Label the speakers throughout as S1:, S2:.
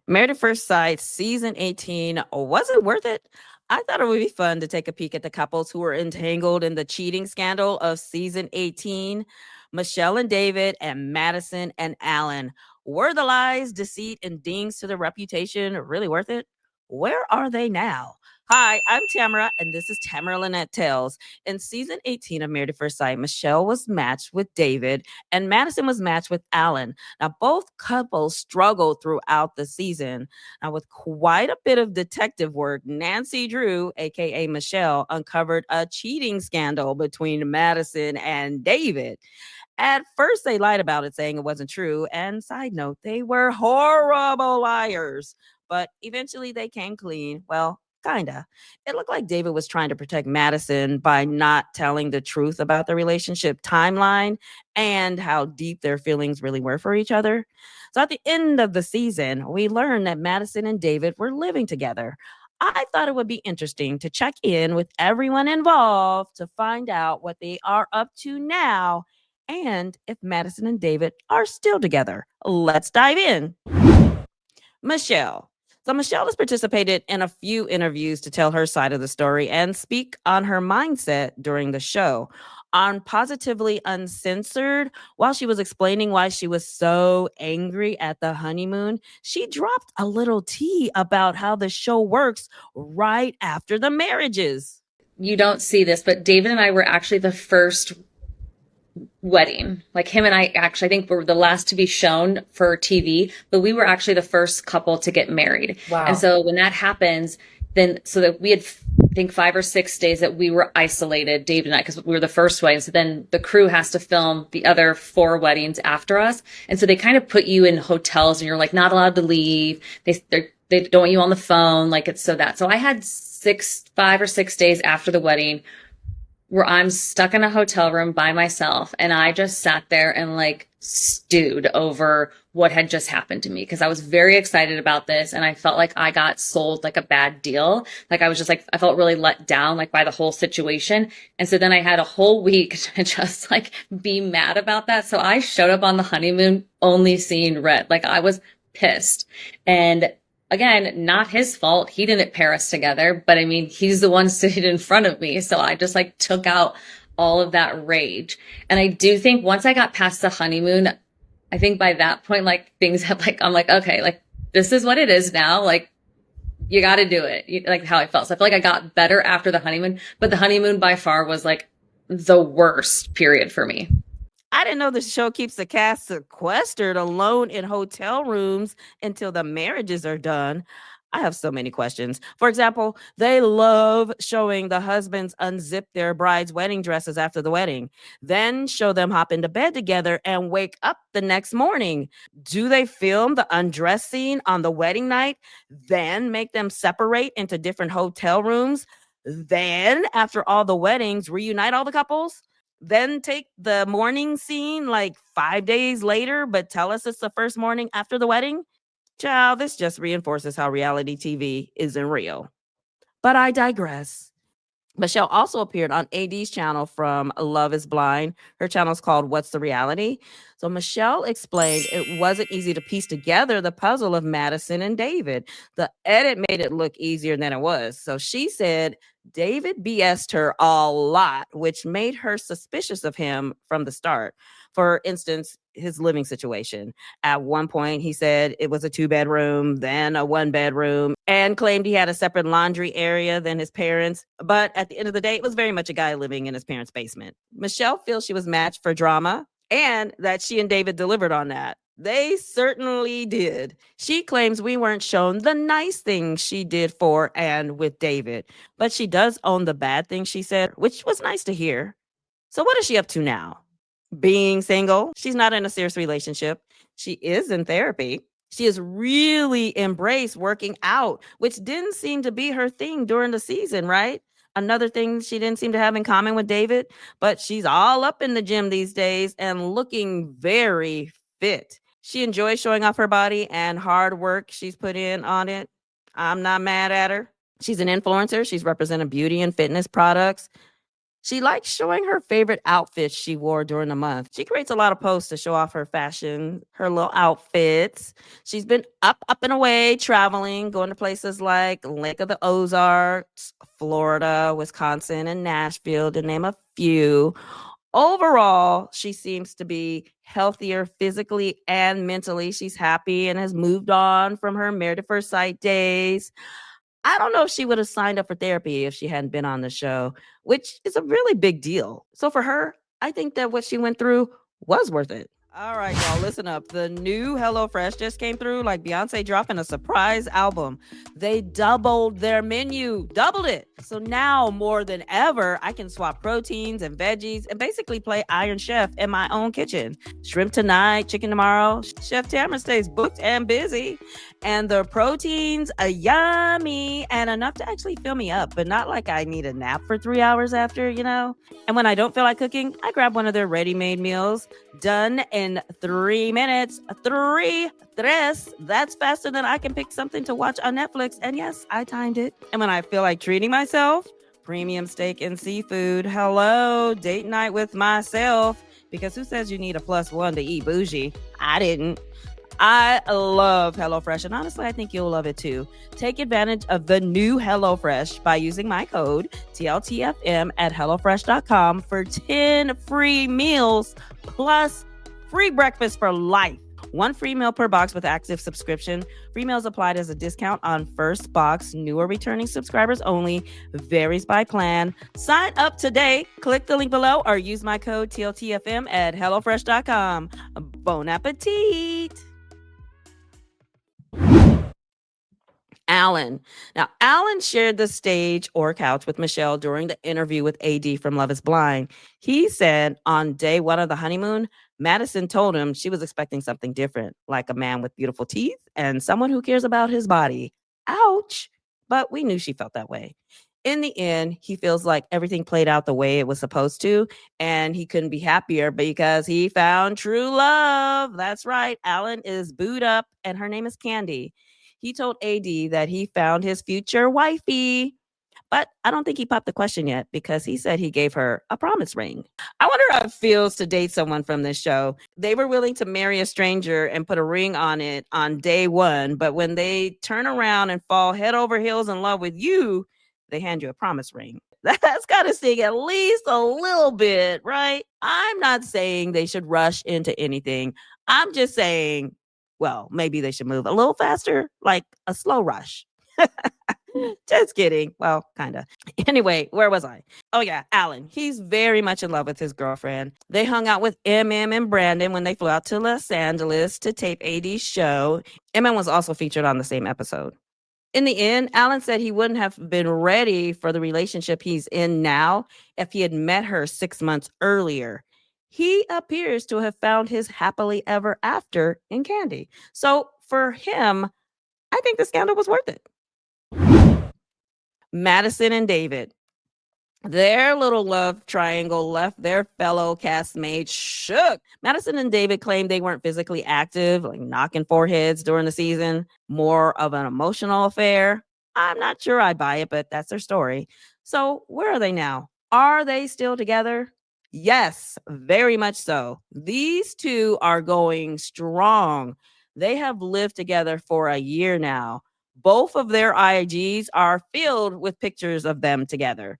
S1: Married at First Sight, season 18. Was it worth it? I thought it would be fun to take a peek at the couples who were entangled in the cheating scandal of season 18. Michelle and David, and Madison and Alan. Were the lies, deceit, and dings to their reputation really worth it? Where are they now? Hi, I'm Tamara, and this is Tamara Lynette Tales. In season 18 of Married at First Sight, Michelle was matched with David, and Madison was matched with Alan. Now, both couples struggled throughout the season. Now, with quite a bit of detective work, Nancy Drew, aka Michelle, uncovered a cheating scandal between Madison and David. At first, they lied about it, saying it wasn't true. And side note, they were horrible liars. But eventually, they came clean. Well, kinda. It looked like David was trying to protect Madison by not telling the truth about the relationship timeline and how deep their feelings really were for each other. So at the end of the season, we learned that Madison and David were living together. I thought it would be interesting to check in with everyone involved to find out what they are up to now and if Madison and David are still together. Let's dive in. Michelle. So, Michelle has participated in a few interviews to tell her side of the story and speak on her mindset during the show. On Positively Uncensored, while she was explaining why she was so angry at the honeymoon, she dropped a little tea about how the show works right after the marriages.
S2: You don't see this, but David and I were actually the first wedding. Like him and I actually, I think were the last to be shown for TV, but we were actually the first couple to get married.
S3: Wow.
S2: And so when that happens, then so that we had, I think 5 or 6 days that we were isolated, David and I, because we were the first wedding. So then the crew has to film the other 4 weddings after us. And so they kind of put you in hotels and you're like not allowed to leave. They don't want you on the phone. Like it's so that. So I had 5 or 6 days after the wedding where I'm stuck in a hotel room by myself and I just sat there and like stewed over what had just happened to me because I was very excited about this and I felt like I got sold like a bad deal. Like I was just like, I felt really let down like by the whole situation. And so then I had a whole week to just like be mad about that. So I showed up on the honeymoon only seeing red. Like I was pissed. And again, not his fault. He didn't pair us together, but I mean, he's the one sitting in front of me. So I just like took out all of that rage. And I do think once I got past the honeymoon, I think by that point, like things have like, I'm like, okay, like this is what it is now. Like you got to do it. Like how I felt. So I feel like I got better after the honeymoon, but the honeymoon by far was like the worst period for me.
S1: I didn't know the show keeps the cast sequestered alone in hotel rooms until the marriages are done. I have so many questions. For example, they love showing the husbands unzip their bride's wedding dresses after the wedding, then show them hop into bed together and wake up the next morning. Do they film the undress scene on the wedding night, then make them separate into different hotel rooms? Then, after all the weddings, reunite all the couples? Then take the morning scene like 5 days later, but tell us it's the first morning after the wedding? Child, this just reinforces how reality TV isn't real. But I digress. Michelle also appeared on AD's channel from Love is Blind. Her channel is called What's the Reality? So Michelle explained it wasn't easy to piece together the puzzle of Madison and David. The edit made it look easier than it was. So she said David BS'd her a lot, which made her suspicious of him from the start. For instance, his living situation. At one point, he said it was a 2 bedroom, then a 1 bedroom, and claimed he had a separate laundry area than his parents. But at the end of the day, it was very much a guy living in his parents' basement. Michelle feels she was matched for drama and that she and David delivered on that. They certainly did. She claims we weren't shown the nice things she did for and with David, but she does own the bad things she said, which was nice to hear. So, what is she up to now? Being single. She's not in a serious relationship. She is in therapy. She has really embraced working out, which didn't seem to be her thing during the season, right? Another thing she didn't seem to have in common with David, but she's all up in the gym these days and looking very fit. She enjoys showing off her body and hard work she's put in on it. I'm not mad at her. She's an influencer. She's represented beauty and fitness products. She likes showing her favorite outfits she wore during the month. She creates a lot of posts to show off her fashion, her little outfits. She's been up and away, traveling, going to places like Lake of the Ozarks, Florida, Wisconsin, and Nashville, to name a few. Overall, she seems to be healthier physically and mentally. She's happy and has moved on from her married at first sight days. I don't know if she would have signed up for therapy if she hadn't been on the show, which is a really big deal. So for her, I think that what she went through was worth it. All right, y'all, listen up. The new HelloFresh just came through, like Beyonce dropping a surprise album. They doubled their menu, doubled it. So now more than ever, I can swap proteins and veggies and basically play Iron Chef in my own kitchen. Shrimp tonight, chicken tomorrow. Chef Tamara stays booked and busy. And the proteins are yummy and enough to actually fill me up, but not like I need a nap for 3 hours after, you know? And when I don't feel like cooking, I grab one of their ready-made meals, done in 3 minutes. Tres. That's faster than I can pick something to watch on Netflix. And yes, I timed it. And when I feel like treating myself, premium steak and seafood. Hello, date night with myself. Because who says you need a +1 to eat bougie? I didn't. I love HelloFresh, and honestly, I think you'll love it too. Take advantage of the new HelloFresh by using my code TLTFM at HelloFresh.com for 10 free meals plus free breakfast for life. 1 free meal per box with active subscription. Free meals applied as a discount on first box. New or returning subscribers only. Varies by plan. Sign up today. Click the link below or use my code TLTFM at HelloFresh.com. Bon appetit. Alan. Now, Alan shared the stage or couch with Michelle during the interview with AD from Love is Blind. He said on day 1 of the honeymoon, Madison told him she was expecting something different, like a man with beautiful teeth and someone who cares about his body. Ouch. But we knew she felt that way. In the end, he feels like everything played out the way it was supposed to, and he couldn't be happier because he found true love. That's right. Alan is booed up, and her name is Candy. He told AD that he found his future wifey, but I don't think he popped the question yet because he said he gave her a promise ring. I wonder how it feels to date someone from this show. They were willing to marry a stranger and put a ring on it on day 1, but when they turn around and fall head over heels in love with you, they hand you a promise ring. That's got to sting at least a little bit, right? I'm not saying they should rush into anything. I'm just saying, well, maybe they should move a little faster, like a slow rush. Just kidding. Well, kind of. Anyway, where was I? Oh, yeah, Alan. He's very much in love with his girlfriend. They hung out with MM and Brandon when they flew out to Los Angeles to tape AD's show. MM was also featured on the same episode. In the end, Alan said he wouldn't have been ready for the relationship he's in now if he had met her 6 months earlier. He appears to have found his happily ever after in Candy. So for him, I think the scandal was worth it. Madison and David. Their little love triangle left their fellow castmates shook. Madison and David claimed they weren't physically active, like knocking foreheads during the season, more of an emotional affair. I'm not sure I buy it, but that's their story. So where are they now? Are they still together? Yes, very much so. These two are going strong. They have lived together for a year now. Both of their IGs are filled with pictures of them together.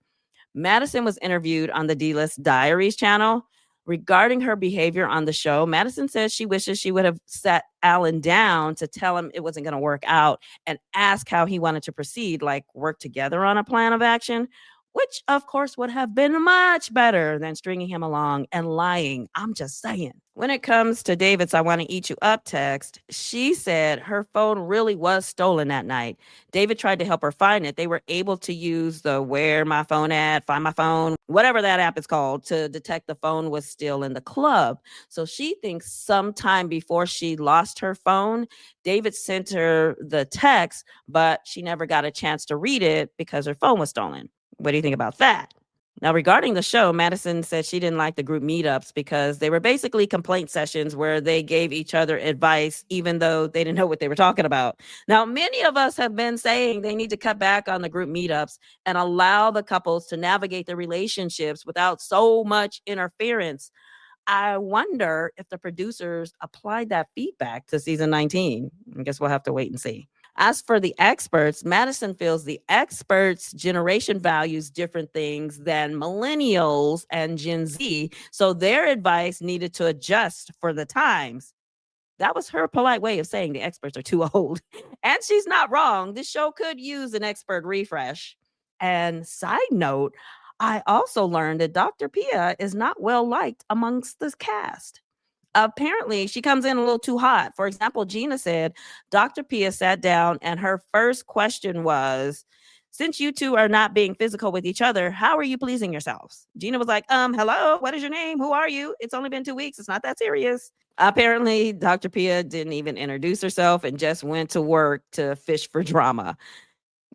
S1: Madison was interviewed on the D-List Diaries channel. Regarding her behavior on the show, Madison says she wishes she would have sat Alan down to tell him it wasn't going to work out and ask how he wanted to proceed, like work together on a plan of action, which of course would have been much better than stringing him along and lying. I'm just saying. When it comes to David's I want to eat you up text, she said her phone really was stolen that night. David tried to help her find it. They were able to use the where my phone at, find my phone, whatever that app is called, to detect the phone was still in the club. So she thinks sometime before she lost her phone, David sent her the text, but she never got a chance to read it because her phone was stolen. What do you think about that? Now, regarding the show, Madison said she didn't like the group meetups because they were basically complaint sessions where they gave each other advice, even though they didn't know what they were talking about. Now, many of us have been saying they need to cut back on the group meetups and allow the couples to navigate their relationships without so much interference. I wonder if the producers applied that feedback to season 19. I guess we'll have to wait and see. As for the experts, Madison feels the experts' generation values different things than millennials and Gen Z, so their advice needed to adjust for the times. That was her polite way of saying the experts are too old. And she's not wrong. This show could use an expert refresh. And side note, I also learned that Dr. Pia is not well liked amongst the cast. Apparently, she comes in a little too hot. For example, Gina said Dr. Pia sat down and her first question was, since you two are not being physical with each other, how are you pleasing yourselves? Gina was like, hello, what is your name? Who are you? It's only been 2 weeks. It's not that serious. Apparently, Dr. Pia didn't even introduce herself and just went to work to fish for drama.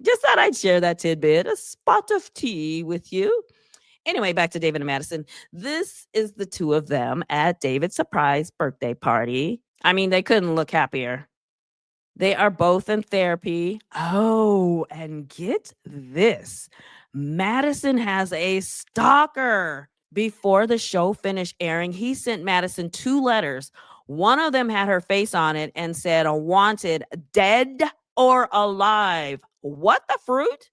S1: Just thought I'd share that tidbit, a spot of tea with you. Anyway, back to David and Madison. This is the two of them at David's surprise birthday party. I mean, they couldn't look happier. They are both in therapy. Oh, and get this, Madison has a stalker. Before the show finished airing, he sent Madison 2 letters. One of them had her face on it and said, wanted dead or alive. What the fruit?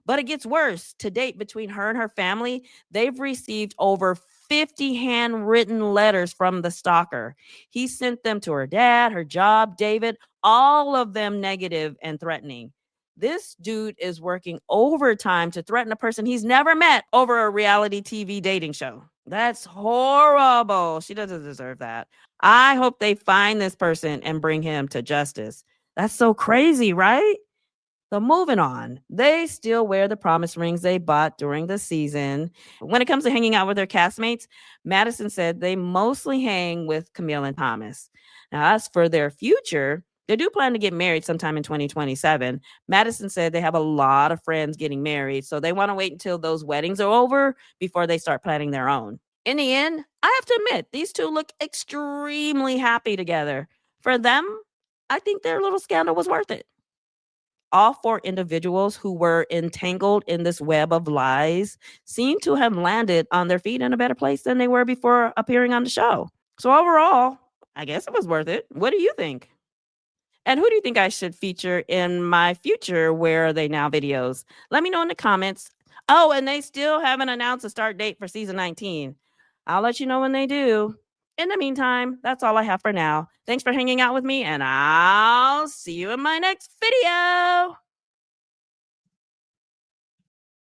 S1: But it gets worse. To date, between her and her family, they've received over 50 handwritten letters from the stalker. He sent them to her dad, her job, David, all of them negative and threatening. This dude is working overtime to threaten a person he's never met over a reality TV dating show. That's horrible. She doesn't deserve that. I hope they find this person and bring him to justice. That's so crazy, right? So moving on, they still wear the promise rings they bought during the season. When it comes to hanging out with their castmates, Madison said they mostly hang with Camille and Thomas. Now, as for their future, they do plan to get married sometime in 2027. Madison said they have a lot of friends getting married, so they want to wait until those weddings are over before they start planning their own. In the end, I have to admit, these two look extremely happy together. For them, I think their little scandal was worth it. All 4 individuals who were entangled in this web of lies seem to have landed on their feet in a better place than they were before appearing on the show. So overall, I guess it was worth it. What do you think? And who do you think I should feature in my future Where Are They Now videos? Let me know in the comments. Oh, and they still haven't announced a start date for season 19. I'll let you know when they do. In the meantime, that's all I have for now. Thanks for hanging out with me, and I'll see you in my next video.